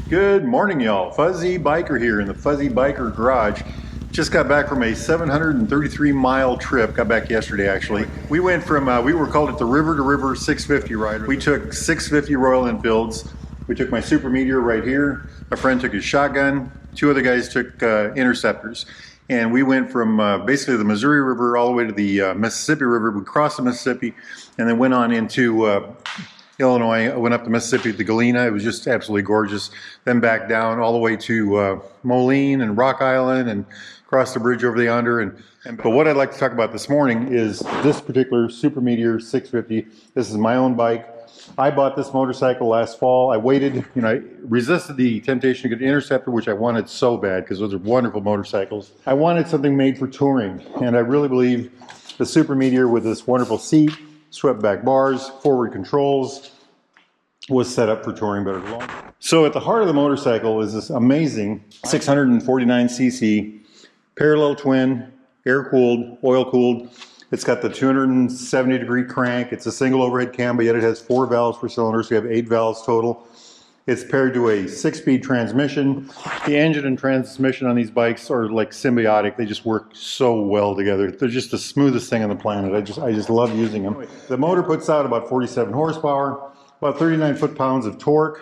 Good morning, y'all. Fuzzy Biker here in the Fuzzy Biker Garage. Just got back from a 733-mile trip. Got back yesterday, actually. We went from, we were called it the River to River 650 rider. We took 650 Royal Enfields. We took my Super Meteor right here. A friend took his shotgun. Two other guys took interceptors. And we went from basically the Missouri River all the way to the Mississippi River. We crossed the Mississippi and then went on into Illinois. I went up the Mississippi to Galena. It was just absolutely gorgeous. Then back down all the way to Moline and Rock Island and across the bridge over the yonder. But what I'd like to talk about this morning is this particular Super Meteor 650. This is my own bike. I bought this motorcycle last fall. I waited, I resisted the temptation to get an Interceptor, which I wanted so bad because those are wonderful motorcycles. I wanted something made for touring, and I really believe the Super Meteor with this wonderful seat, swept back bars, forward controls, was set up for touring better than long. So at the heart of the motorcycle is this amazing 649cc parallel twin, air-cooled, oil-cooled. It's got the 270-degree crank. It's a single overhead cam, but yet it has 4 valves per cylinder, so you have 8 valves total. It's paired to a 6-speed transmission. The engine and transmission on these bikes are like symbiotic. They just work so well together. They're just the smoothest thing on the planet. I just love using them. The motor puts out about 47 horsepower, about 39 foot-pounds of torque,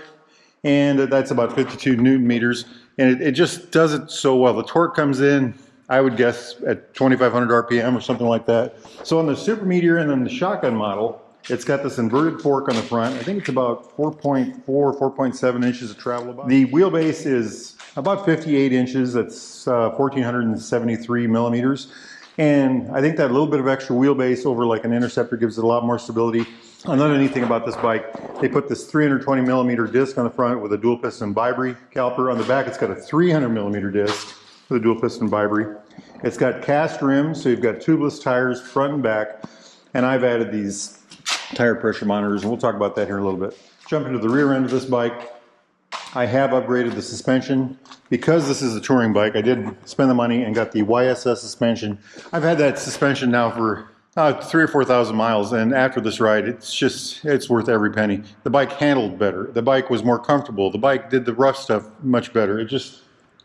and that's about 52 newton meters. And it just does it so well. The torque comes in, I would guess, at 2,500 RPM or something like that. So on the Super Meteor and then the shotgun model, it's got this inverted fork on the front. I think it's about 4.4, 4.7 inches of travel about. The wheelbase is about 58 inches. That's 1,473 millimeters. And I think that little bit of extra wheelbase over like an Interceptor gives it a lot more stability. Another neat thing about this bike, they put this 320 millimeter disc on the front with a dual piston Vibri caliper. On the back, it's got a 300 millimeter disc with a dual piston Vibri. It's got cast rims, so you've got tubeless tires front and back. And I've added these tire pressure monitors, and we'll talk about that here in a little bit. Jump into the rear end of this bike. I have upgraded the suspension. Because this is a touring bike, I did spend the money and got the YSS suspension. I've had that suspension now for 3,000 or 4,000 miles, and after this ride, it's worth every penny. The bike handled better. The bike was more comfortable. The bike did the rough stuff much better.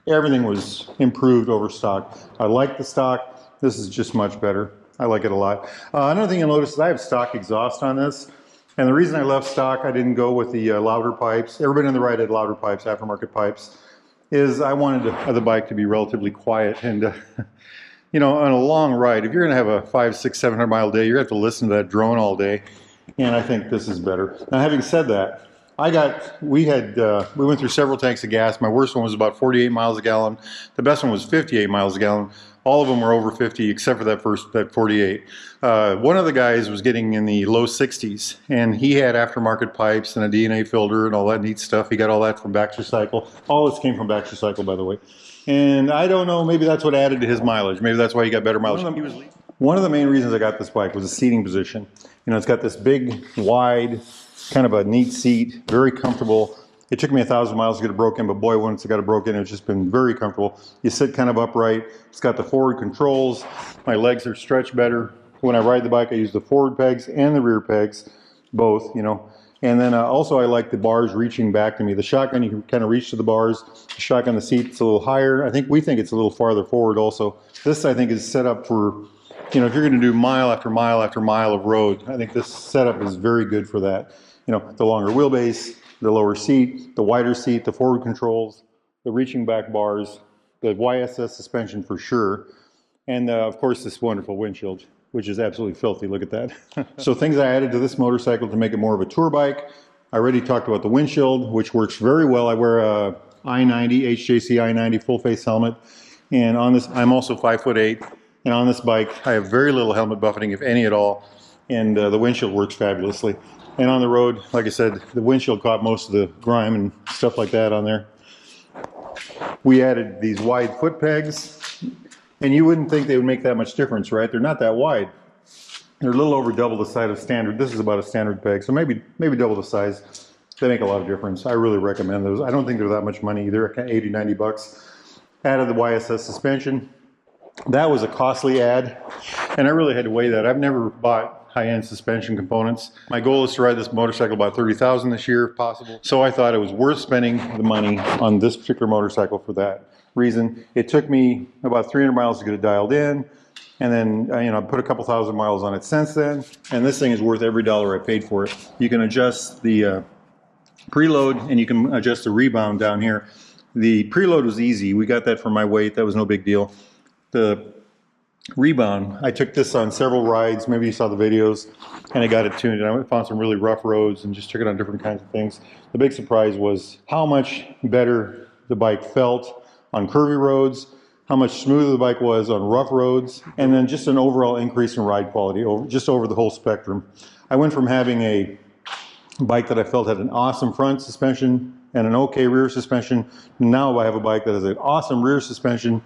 Everything was improved over stock. I like the stock. This is just much better. I like it a lot. Another thing you'll notice is I have stock exhaust on this. And the reason I left stock, I didn't go with the louder pipes. Everybody on the ride had louder pipes, aftermarket pipes, is I wanted the bike to be relatively quiet. And, on a long ride, if you're going to have a 500, 600, 700 mile day, you're going to have to listen to that drone all day. And I think this is better. Now, having said that, we went through several tanks of gas. My worst one was about 48 miles a gallon. The best one was 58 miles a gallon. All of them were over 50, except for that 48. One of the guys was getting in the low 60s, and he had aftermarket pipes and a DNA filter and all that neat stuff. He got all that from Baxter Cycle. All this came from Baxter Cycle, by the way. And I don't know, maybe that's what added to his mileage. Maybe that's why he got better mileage. One of the main reasons I got this bike was the seating position. It's got this big, wide, kind of a neat seat, very comfortable. It took me 1,000 miles to get it broken, but boy, once I got it broken, it's just been very comfortable. You sit kind of upright. It's got the forward controls. My legs are stretched better. When I ride the bike, I use the forward pegs and the rear pegs, both, And then also I like the bars reaching back to me. The shotgun, you can kind of reach to the bars. The shotgun, the seat's a little higher. We think it's a little farther forward also. This, I think, is set up for, if you're going to do mile after mile after mile of road, I think this setup is very good for that. The longer wheelbase, the lower seat, the wider seat, the forward controls, the reaching back bars, the YSS suspension for sure, and of course this wonderful windshield, which is absolutely filthy. Look at that. So things I added to this motorcycle to make it more of a tour bike. I already talked about the windshield, which works very well. I wear a I-90, HJC I-90 full face helmet, and on this, I'm also 5'8", and on this bike I have very little helmet buffeting, if any at all, and the windshield works fabulously. And on the road, like I said, the windshield caught most of the grime and stuff like that on there. We added these wide foot pegs, and you wouldn't think they would make that much difference, right? They're not that wide. They're a little over double the size of standard. This is about a standard peg, so maybe double the size. They make a lot of difference. I really recommend those. I don't think they're that much money either, 80, 90 bucks. Added the YSS suspension. That was a costly add, and I really had to weigh that. I've never bought high-end suspension components. My goal is to ride this motorcycle about 30,000 this year if possible. So I thought it was worth spending the money on this particular motorcycle for that reason. It took me about 300 miles to get it dialed in. And then, I put a couple thousand miles on it since then. And this thing is worth every dollar I paid for it. You can adjust the preload and you can adjust the rebound down here. The preload was easy. We got that for my weight. That was no big deal. The rebound, I took this on several rides. Maybe you saw the videos. And I got it tuned. And I found some really rough roads and just took it on different kinds of things. The big surprise was how much better the bike felt on curvy roads, how much smoother the bike was on rough roads, and then just an overall increase in ride quality just over the whole spectrum. I went from having a bike that I felt had an awesome front suspension and an okay rear suspension. Now I have a bike that has an awesome rear suspension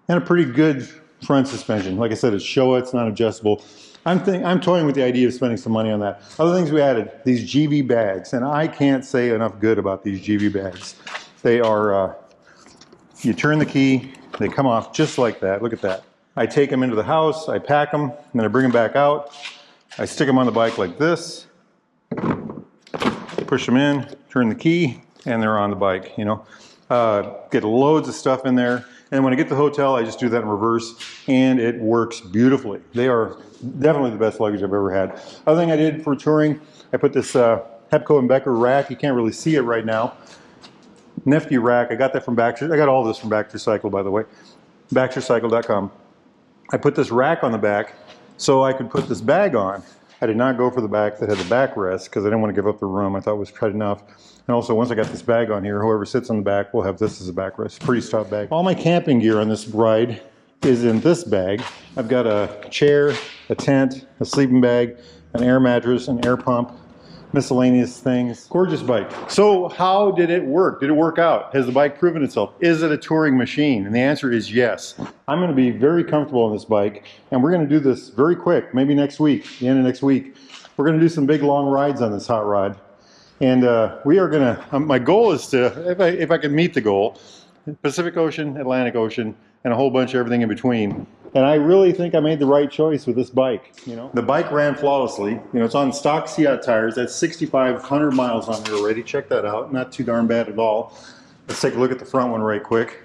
and a pretty good front suspension. Like I said, it's Showa, it's not adjustable. I'm toying with the idea of spending some money on that. Other things we added, these GV bags, and I can't say enough good about these GV bags. They are, you turn the key, they come off just like that. Look at that. I take them into the house, I pack them, and then I bring them back out. I stick them on the bike like this, push them in, turn the key, and they're on the bike, Get loads of stuff in there. And when I get to the hotel, I just do that in reverse, and it works beautifully. They are definitely the best luggage I've ever had. Other thing I did for touring, I put this Hepco and Becker rack. You can't really see it right now. Nifty rack. I got that from Baxter. I got all this from Baxter Cycle, by the way. BaxterCycle.com. I put this rack on the back so I could put this bag on. I did not go for the back that had the backrest because I didn't want to give up the room. I thought it was tight enough. And also, once I got this bag on here, whoever sits on the back will have this as a backrest. Pretty stout bag. All my camping gear on this ride is in this bag. I've got a chair, a tent, a sleeping bag, an air mattress, an air pump, miscellaneous things. Gorgeous bike. So how did it work? Did it work out? Has the bike proven itself? Is it a touring machine? And the answer is yes. I'm going to be very comfortable on this bike, and we're going to do this very quick, maybe next week, the end of next week. We're going to do some big long rides on this hot rod. And we are going to, my goal is to, if I can meet the goal, Pacific Ocean, Atlantic Ocean, and a whole bunch of everything in between. And I really think I made the right choice with this bike. The bike ran flawlessly. It's on stock Seat tires. That's 6,500 miles on here already. Check that out. Not too darn bad at all. Let's take a look at the front one right quick.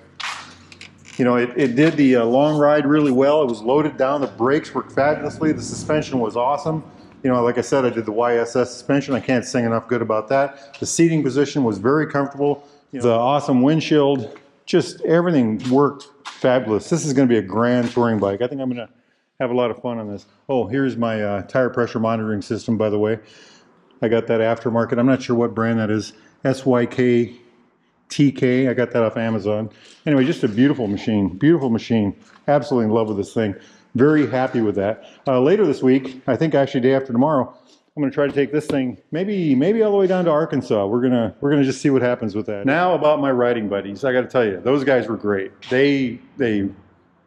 It did the long ride really well. It was loaded down. The brakes worked fabulously. The suspension was awesome. Like I said, I did the YSS suspension. I can't sing enough good about that. The seating position was very comfortable. The awesome windshield, just everything worked fabulous. This is going to be a grand touring bike. I think I'm going to have a lot of fun on this. Oh, here's my tire pressure monitoring system, by the way. I got that aftermarket. I'm not sure what brand that is. SYK TK. I got that off Amazon. Anyway, just a beautiful machine. Beautiful machine. Absolutely in love with this thing. Very happy with that. Later this week, I think actually day after tomorrow, I'm going to try to take this thing maybe all the way down to Arkansas. We're gonna just see what happens with that. Now about my riding buddies, I got to tell you, those guys were great. They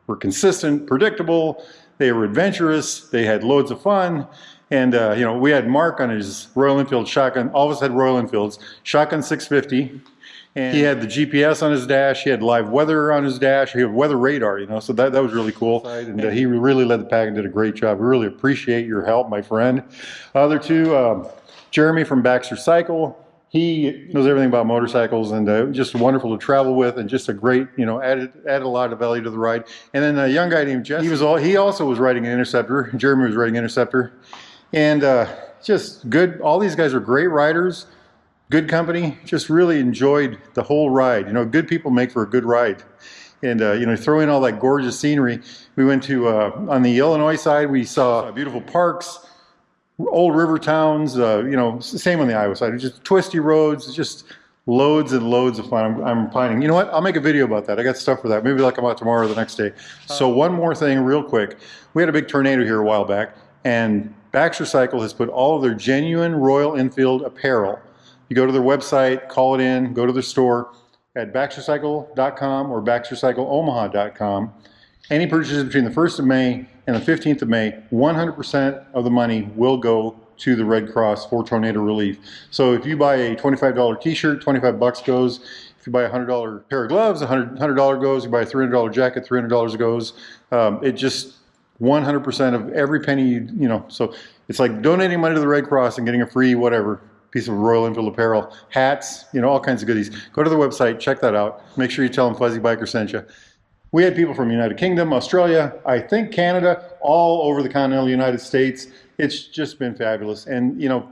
were consistent, predictable. They were adventurous. They had loads of fun. And we had Mark on his Royal Enfield shotgun. All of us had Royal Enfields, shotgun 650. And he had the GPS on his dash. He had live weather on his dash. He had weather radar, so that was really cool. And he really led the pack and did a great job. We really appreciate your help, my friend. Other two, Jeremy from Baxter Cycle. He knows everything about motorcycles and just wonderful to travel with, and just a great, added a lot of value to the ride. And then a young guy named Jeff. He also was riding an Interceptor. Jeremy was riding an Interceptor, and just good. All these guys are great riders. Good company. Just really enjoyed the whole ride. Good people make for a good ride. And throw in all that gorgeous scenery. We went to on the Illinois side. We saw beautiful parks, old river towns. Same on the Iowa side. Just twisty roads. Just loads and loads of fun. I'm planning. You know what? I'll make a video about that. I got stuff for that. Maybe they'll come out tomorrow or the next day. So one more thing, real quick. We had a big tornado here a while back, and Baxter Cycle has put all of their genuine Royal Enfield apparel. You go to their website, call it in, go to their store at BaxterCycle.com or BaxterCycleOmaha.com. Any purchases between the 1st of May and the 15th of May, 100% of the money will go to the Red Cross for tornado relief. So if you buy a $25 t-shirt, $25 goes. If you buy a $100 pair of gloves, $100 goes. You buy a $300 jacket, $300 goes. It just 100% of every penny, so It's like donating money to the Red Cross and getting a free whatever piece of Royal Enfield apparel, hats, you know, all kinds of goodies. Go to the website, check that out. Make sure you tell them Fuzzy Biker sent you. We had people from the United Kingdom, Australia, I think Canada, all over the continental United States. It's just been fabulous. And, you know,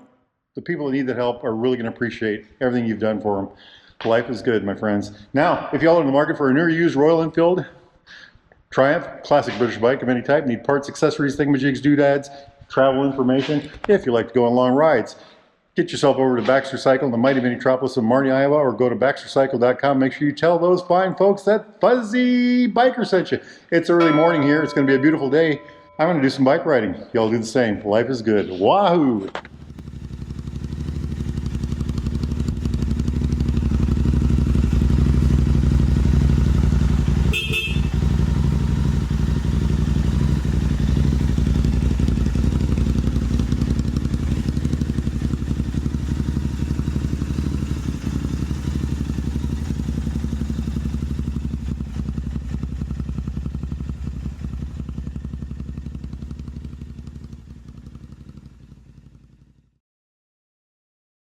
the people that need that help are really going to appreciate everything you've done for them. Life is good, my friends. Now, if y'all are in the market for a new or used Royal Enfield Triumph, classic British bike of any type, need parts, accessories, thingamajigs, doodads, travel information, if you like to go on long rides, get yourself over to Baxter Cycle in the mighty Minneapolis of Marnie, Iowa, or go to baxtercycle.com. Make sure you tell those fine folks that Fuzzy Biker sent you. It's early morning here. It's going to be a beautiful day. I'm going to do some bike riding. Y'all do the same. Life is good. Wahoo!